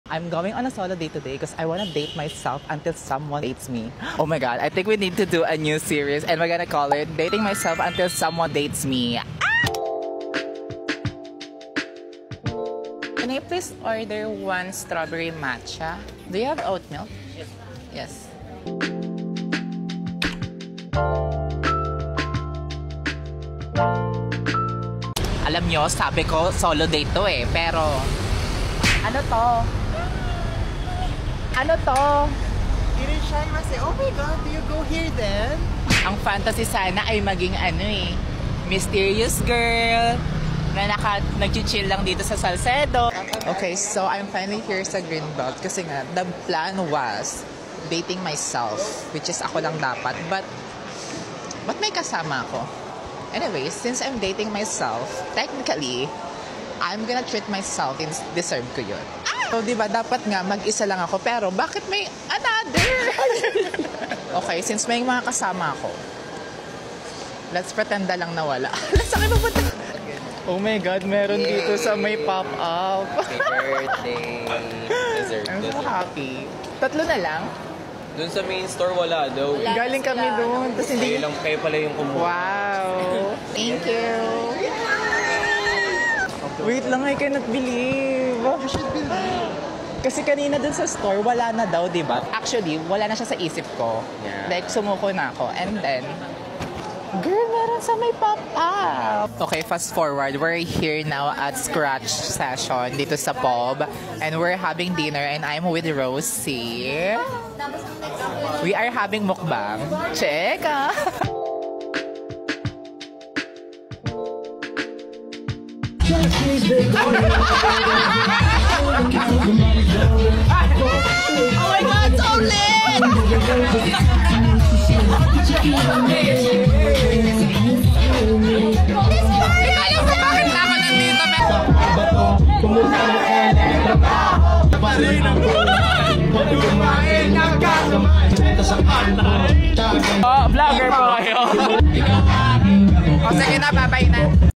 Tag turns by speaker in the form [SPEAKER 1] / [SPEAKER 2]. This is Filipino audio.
[SPEAKER 1] I'm going on a solo date today because I want to date myself until someone dates me. Oh my god, I think we need to do a new series and we're gonna call it Dating Myself Until Someone Dates Me. Can I please order one strawberry matcha? Do you have oat milk? Yes. Yes. Alam nyo, sabi ko solo date to eh, pero ano to? Ano to?
[SPEAKER 2] Shy must say, oh my god, do you go here then?
[SPEAKER 1] Ang fantasy sana ay maging ano eh, mysterious girl na nag-chill lang dito sa Salcedo. Okay, so I'm finally here sa Greenbelt kasi nga, the plan was dating myself, which is ako lang dapat, but may kasama ako. Anyway, since I'm dating myself, technically, I'm gonna treat myself and deserve ko yun. So, di ba, dapat nga mag-isa lang ako, pero bakit may another? Okay, since may mga kasama ako, let's pretend na lang na wala. Saan kayo pupunta? Oh my God, meron dito sa may pop-up.
[SPEAKER 3] Happy birthday. Dessert.
[SPEAKER 1] I'm so happy. Tatlo na lang?
[SPEAKER 3] Dun sa main store wala daw.
[SPEAKER 1] Galing kami doon. Tapos hindi...
[SPEAKER 3] Kayo pala yung kumuha.
[SPEAKER 1] Wow! Thank you! Wait lang, I cannot believe.
[SPEAKER 2] You should believe.
[SPEAKER 1] Kasi kanina dun sa store, wala na daw, di ba? Actually, wala na siya sa isip ko.
[SPEAKER 3] Yeah.
[SPEAKER 1] Like, sumuko na ako. And then, girl, meron sa may pop-up. Okay, fast forward. We're here now at Scratch Session dito sa Pub. And we're having dinner and I'm with Rosie. We are having mukbang. Check!
[SPEAKER 4] Oh
[SPEAKER 1] my God, so lit! Bakit na ako nandito? Oh, vlogger po kayo. O sige na, babay na.